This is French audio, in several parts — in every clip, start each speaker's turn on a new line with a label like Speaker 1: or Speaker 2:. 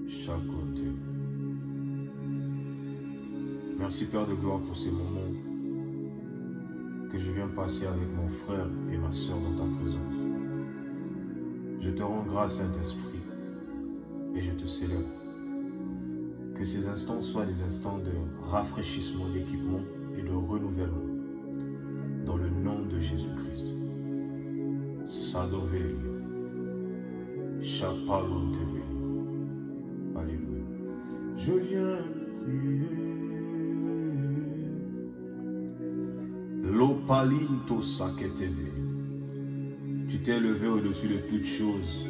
Speaker 1: chaque côté. Merci Père de gloire pour ces moments que je viens passer avec mon frère et ma soeur dans ta présence. Je te rends grâce, Saint-Esprit, et je te célèbre. Que ces instants soient des instants de rafraîchissement, d'équipement et de renouvellement. Dans le nom de Jésus-Christ. Sadovelia. Chapaloteveli. Alléluia. Je viens prier. Lopalinto saketeve. Tu t'es levé au-dessus de toutes choses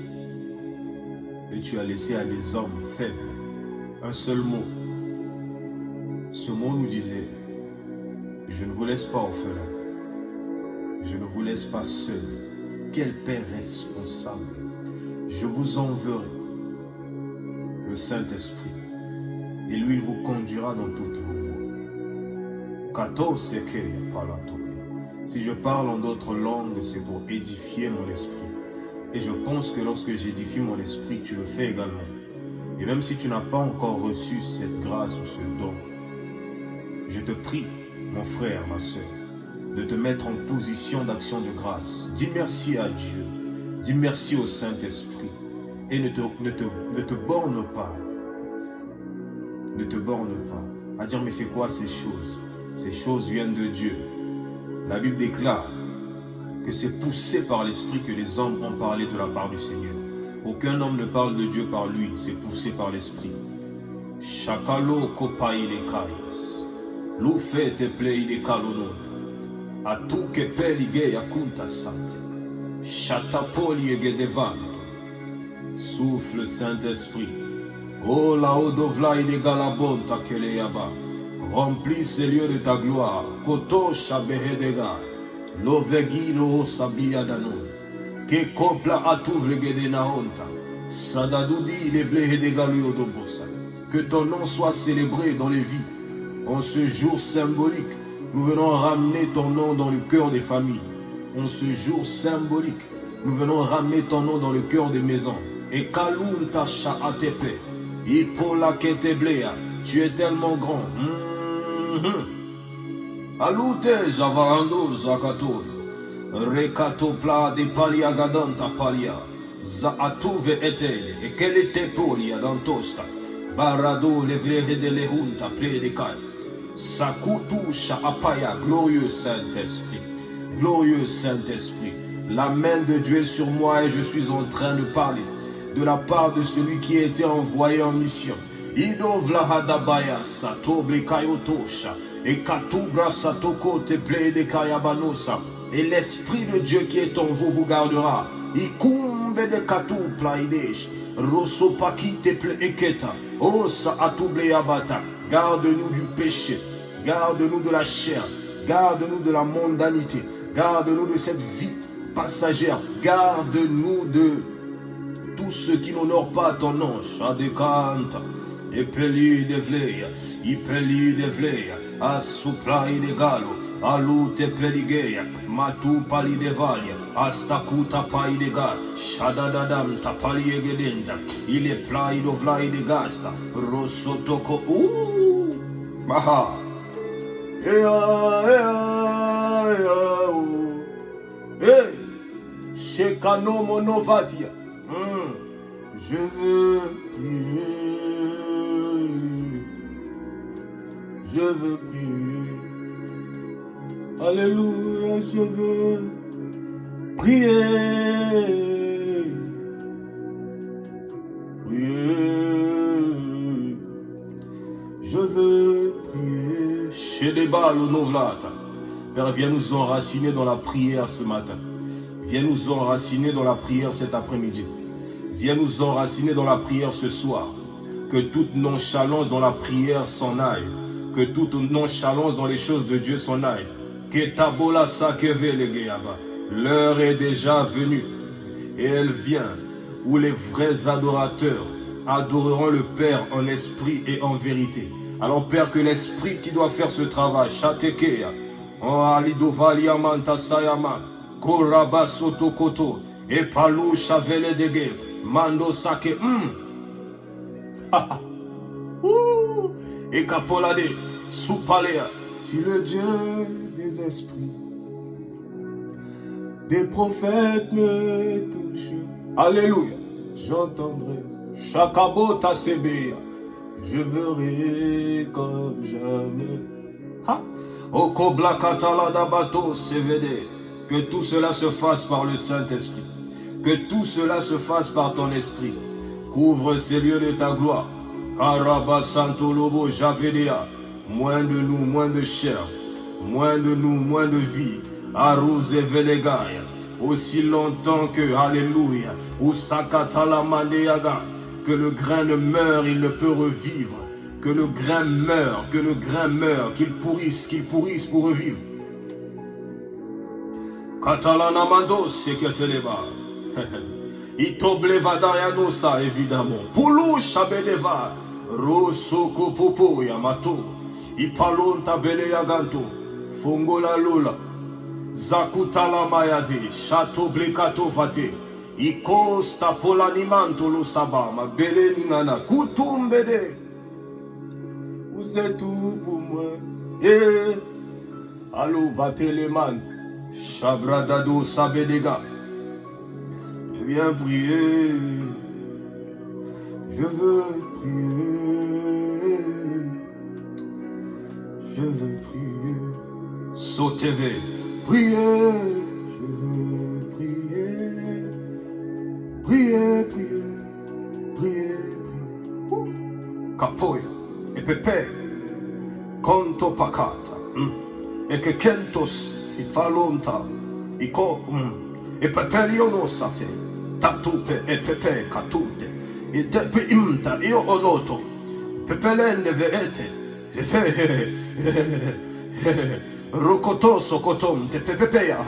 Speaker 1: et tu as laissé à des hommes faibles un seul mot. Ce mot nous disait: je ne vous laisse pas orphelins, je ne vous laisse pas seul. Quel Père responsable. Je vous enverrai le Saint-Esprit et lui il vous conduira dans toutes vos voies. Si je parle en d'autres langues, c'est pour édifier mon esprit. Et je pense que lorsque j'édifie mon esprit, tu le fais également. Et même si tu n'as pas encore reçu cette grâce ou ce don, je te prie, mon frère, ma soeur, de te mettre en position d'action de grâce. Dis merci à Dieu. Dis merci au Saint-Esprit. Et ne te borne pas. Ne te borne pas. À dire, mais c'est quoi ces choses? Ces choses viennent de Dieu. La Bible déclare que c'est poussé par l'Esprit que les hommes ont parlé de la part du Seigneur. Aucun homme ne parle de Dieu par lui, c'est poussé par l'Esprit. Chakalo kopai de kais. Lufe te plei de kalono. Atu ke pelige yakunta sante. Chatapoli egedevando. Souffle Saint-Esprit. Oh la odovla de galabonta kele yaba. Remplis ces lieux de ta gloire. Koto shabehedega. Lovegilo sabia danon. Que copla atouve le guédena honta. Sadadoudi les blés de galuo dobosa. Que ton nom soit célébré dans les vies. En ce jour symbolique, nous venons ramener ton nom dans le cœur des familles. En ce jour symbolique, nous venons ramener ton nom dans le cœur des maisons. Et Kaloum Tacha Atepe. Ipola Keteblea. Tu es tellement grand. Alute Javarando Zakato. Rekatopla de Palia Gadanta Palia. Zaatuve Etele. Et quel était Polia dans Tosta. Barado Levere de Lehunta Pledekai. Sakutusha Apaya. Glorieux Saint-Esprit. Glorieux Saint-Esprit. La main de Dieu est sur moi et je suis en train de parler de la part de celui qui a été envoyé en mission. Ido Vlahadabaya Satoble Kayotosha. Et Katubra Satoko Teple de Kayabanosa. Et l'Esprit de Dieu qui est en vous vous gardera. Ikumbe de Katupla Idesh. Rosopaki Teple Eketa. Osa Atuble Yabata. Garde-nous du péché. Garde-nous de la chair. Garde-nous de la mondanité. Garde-nous de cette vie passagère. Garde-nous de tout ce qui n'honore pas ton nom. Shadekanta. Epeli de vleia. Ipeli de vleia. Asuplai de galo. Alu te peligeia. Matu pali de valia. Astakuta pai de gal. Shadadadam tapali egedenda. Il est plai do vlai de gasta. Rosotoko. Maha. Hey. Shekano monovatia. Je veux prier. Je veux prier. Alléluia, je veux prier. Prier. Je veux prier. Chez les balles ou novlata. Père, viens nous enraciner dans la prière ce matin. Viens nous enraciner dans la prière cet après-midi. Viens nous enraciner dans la prière ce soir. Que toute nonchalance dans la prière s'en aille. Que toute nonchalance dans les choses de Dieu s'en aille. L'heure est déjà venue. Et elle vient où les vrais adorateurs adoreront le Père en esprit et en vérité. Alors Père, que l'esprit qui doit faire ce travail, Chatekea, en Alidovalia Mantasayama, Koraba Sotokoto, et Palou Chavele Dege, Mando Sake, Et capolade, soupalea. Si le Dieu des esprits, des prophètes me touche, alléluia, j'entendrai Chakabota Sebea, je verrai comme jamais. Okobla Katalada Bato Sevede, que tout cela se fasse par le Saint-Esprit, que tout cela se fasse par ton esprit. Couvre ces lieux de ta gloire. Karaba Santo Lobo Javedea, moins de nous, moins de chair, moins de nous, moins de vie. Aruz et Velegaya, aussi longtemps que, alléluia, Usakatala Mandeaga, que le grain ne meurt, il ne peut revivre. Que le grain meurt, qu'il pourrisse pour revivre. Catalana Mando, c'est que teleba. Itobleva Dayanosa, évidemment. Poulou Chabeleva, Rosoko Popo Yamato, Ipalonta Bele Yaganto, Fongola Lola, Zakutala Mayade, Chateau Blekato Vate, Ikosta Polanimanto Lo Sabama, Bele Ningana, Kutumbede. Vous êtes tout pour moi. Yeah. Allô, Bateleman, Chabradado Sabedega. Je viens prier. Je veux prier. Je veux prier. Sautez, prier. Je veux prier. Prier, prier. Prier, prier. Capoya. E pepe, conto pacata, e che kentos, i falonta, i co, e pepe io non sape, tatupe e pepe catute, e tepe imta, io onoto, pepe lenne verete, rocotoso cotomte, pepepea,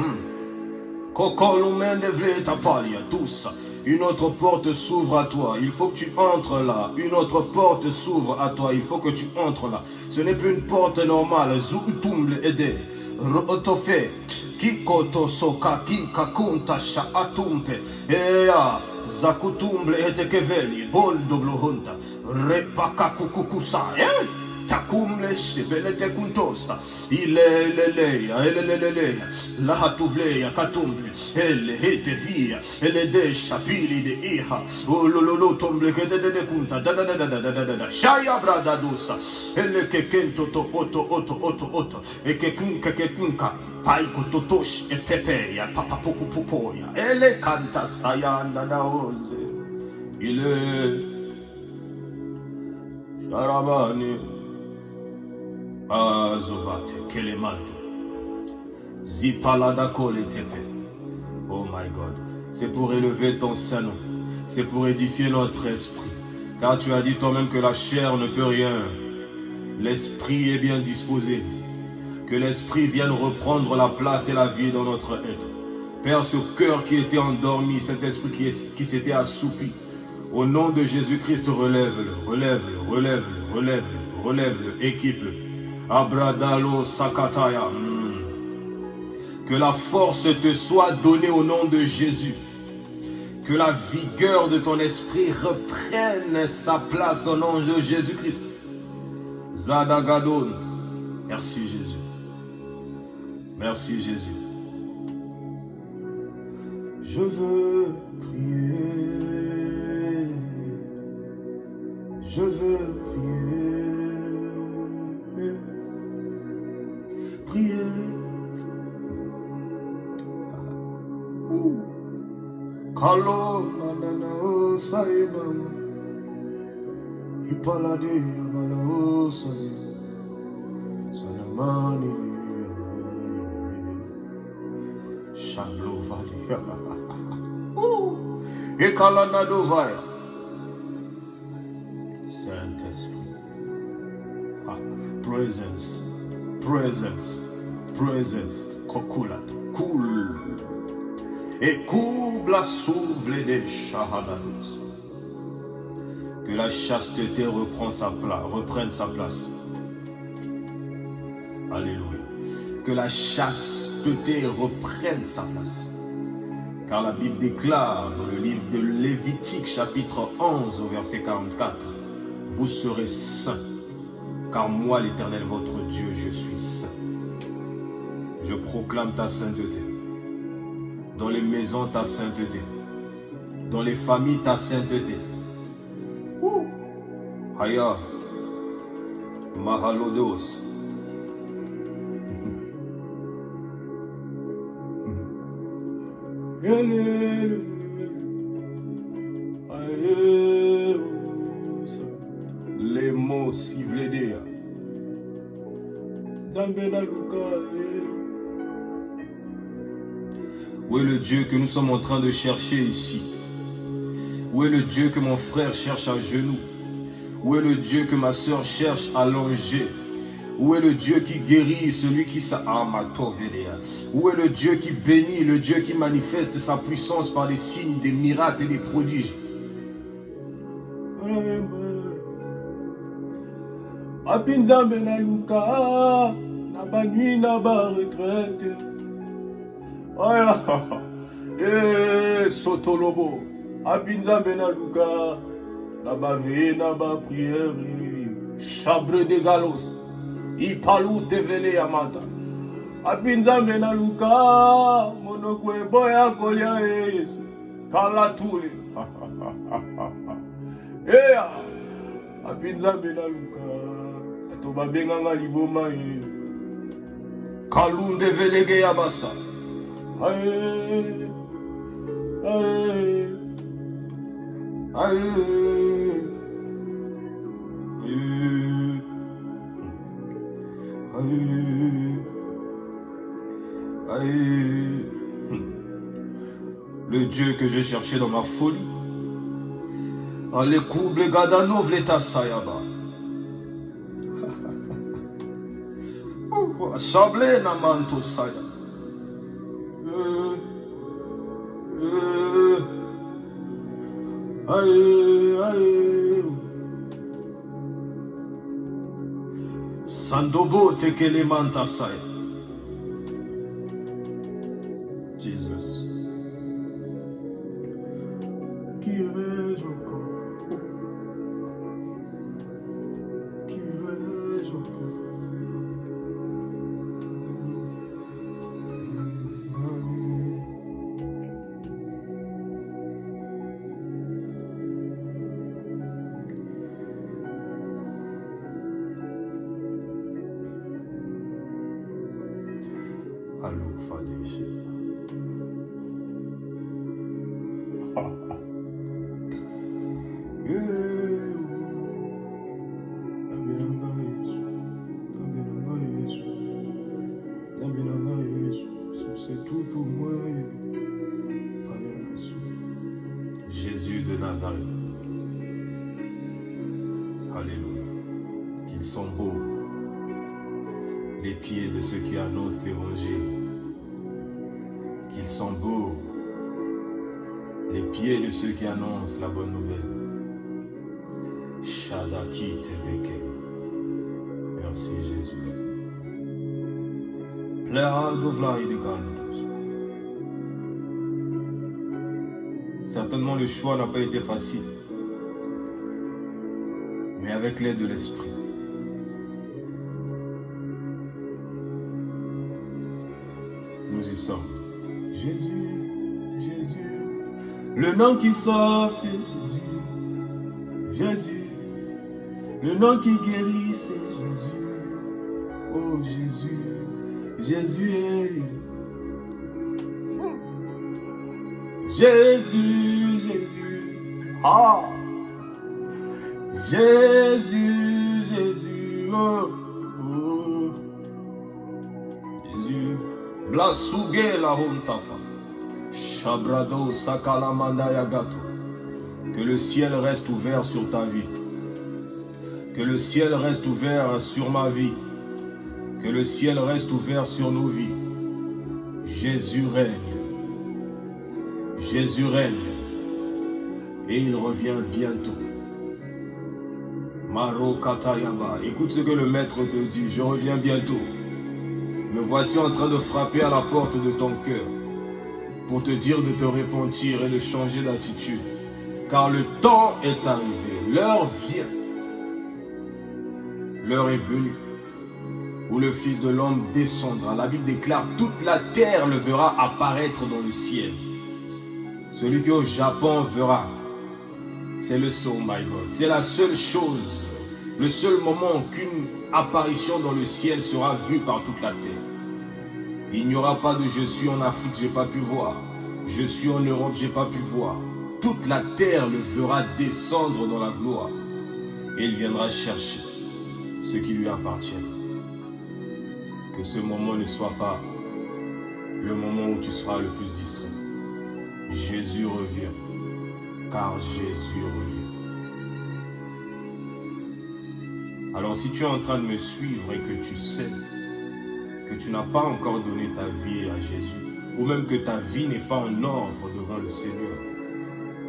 Speaker 1: cocolumene vreta palia, tussa. Une autre porte s'ouvre à toi, il faut que tu entres là. Une autre porte s'ouvre à toi, il faut que tu entres là. Ce n'est plus une porte normale. Zutumble ede, rotofe, kikoto soka, kikakunta sha atumpe, ea, zakutumble ete keveli, boldoblo honta, repaka kukukusa, Takumle shebelete kuntosta, ileleleya, la hatuvleya katumble, ele hete via, ele desha pili de iha, olololo tomble kete de kunta, da, shaya brada dosa, ele kekento to oto, e kekunka, paiko totosh, e pepeya, papapopopoya, ele kanta sayanda da oze, ile, sharabani, Azovate, Kelemando, Zipalada Koletepe. Oh my God, c'est pour élever ton Saint-Nom, c'est pour édifier notre esprit. Car tu as dit toi-même que la chair ne peut rien. L'esprit est bien disposé. Que l'esprit vienne reprendre la place et la vie dans notre être. Père, ce cœur qui était endormi, cet esprit qui s'était assoupi, au nom de Jésus-Christ, relève-le, équipe-le. Abradalo Sakataya. Que la force te soit donnée au nom de Jésus. Que la vigueur de ton esprit reprenne sa place au nom de Jésus-Christ. Zadagadon. Merci Jésus. Merci Jésus. Je veux prier. Je veux prier. Prier. Kalo manana saiba, ipalade manao sai, salamani, shablo vali, ekalana dovaya, Saint-Esprit, presence, kokulat, cool. Et coubla s'ouvre des shahadados. Que la chasteté reprenne sa place. Alléluia. Que la chasteté reprenne sa place. Car la Bible déclare dans le livre de Lévitique chapitre 11 au verset 44. vous serez saints, car moi, l'Éternel, votre Dieu, je suis saint. Je proclame ta sainteté. Dans les maisons, ta sainteté. Dans les familles, ta sainteté. Haya. Mahalodos. Les mots sifflés. Où est le Dieu que nous sommes en train de chercher ici? Où est le Dieu que mon frère cherche à genoux? Où est le Dieu que ma soeur cherche allongé? Où est le Dieu qui guérit, celui qui Où est le Dieu qui bénit, le Dieu qui manifeste sa puissance par des signes, des miracles et des prodiges?
Speaker 2: Apinzambe na luka na banui na ba retraite. Aya. Sotolobo. Apinzambe na luka na ba ve na ba prière. Chabre de galos. Ipalu tevele yamata. Apinzambe na luka monokwe boya kolia Yesu. Kala tuli. Eya. Apinzambe na luka. Tobabenga liboma ye.
Speaker 1: Kalunde velege yabasa.
Speaker 2: Aye. Aye.
Speaker 1: Aye. Aye. Aye. Le Dieu que j'ai cherché dans ma folie. Allez, couple gadanov l'état sayaba. Sablé na manto saya. Aye, aye. Sandobo tekele manta saya. Jesus.
Speaker 2: Qui irais-je encore? Qui irais-je encore?
Speaker 1: Allô, Fadéché.
Speaker 2: C'est tout pour moi.
Speaker 1: Jésus de Nazareth. Alléluia. Qu'ils sont beaux, les pieds de ceux qui annoncent l'évangile. Qu'ils sont beaux, les pieds de ceux qui annoncent la bonne nouvelle. Shadaki Teveke. Merci Jésus. Plaira d'Ovla et de Ganos. Certainement le choix n'a pas été facile. Mais avec l'aide de l'Esprit. Nous y sommes.
Speaker 2: Jésus, Jésus, le nom qui sauve, c'est Jésus. Jésus, le nom qui guérit, c'est Jésus. Oh Jésus, Jésus est. Jésus, Jésus, ah, Jésus, Jésus, oh, oh. Jésus.
Speaker 1: Blasuge la hontafa. Shabrado sakalamanda yagato. Que le ciel reste ouvert sur ta vie. Que le ciel reste ouvert sur ma vie. Que le ciel reste ouvert sur nos vies. Jésus règne. Jésus règne. Et il revient bientôt. Maro Katayaba. Écoute ce que le maître te dit. Je reviens bientôt. Me voici en train de frapper à la porte de ton cœur pour te dire de te repentir et de changer d'attitude. Car le temps est arrivé. L'heure vient l'heure est venue où le Fils de l'homme descendra. La Bible déclare, toute la terre le verra apparaître dans le ciel. Celui qui est au Japon verra. C'est le oh my God. C'est la seule chose, le seul moment qu'une apparition dans le ciel sera vue par toute la terre. Il n'y aura pas de je suis en Afrique, j'ai pas pu voir. Je suis en Europe, j'ai pas pu voir. Toute la terre le verra descendre dans la gloire. Et il viendra chercher ce qui lui appartient. Que ce moment ne soit pas le moment où tu seras le plus distrait. Jésus revient, car Jésus revient. Alors si tu es en train de me suivre et que tu sais que tu n'as pas encore donné ta vie à Jésus, ou même que ta vie n'est pas en ordre devant le Seigneur,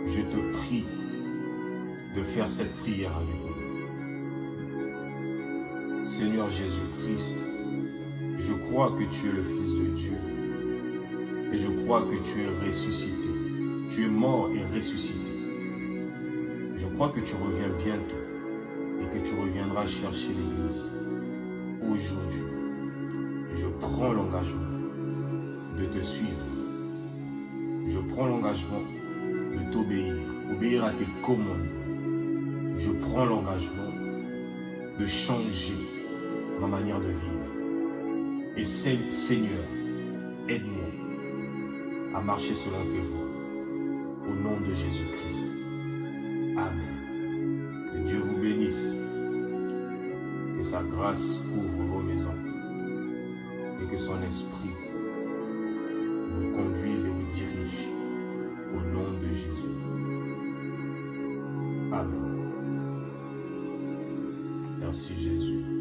Speaker 1: je te prie de faire cette prière avec moi. Seigneur Jésus-Christ, je crois que tu es le Fils de Dieu et je crois que tu es ressuscité. Tu es mort et ressuscité. Je crois que tu reviens bientôt et que tu reviendras chercher l'Église. Aujourd'hui, je prends l'engagement de te suivre. Je prends l'engagement de t'obéir, obéir à tes commandes. Je prends l'engagement de changer ma manière de vivre. Et Seigneur, aide-moi à marcher selon tes voies. Au nom de Jésus-Christ. Amen. Que Dieu vous bénisse. Que sa grâce couvre vos maisons. Et que son esprit vous conduise et vous dirige. Au nom de Jésus. Amen. Merci Jésus.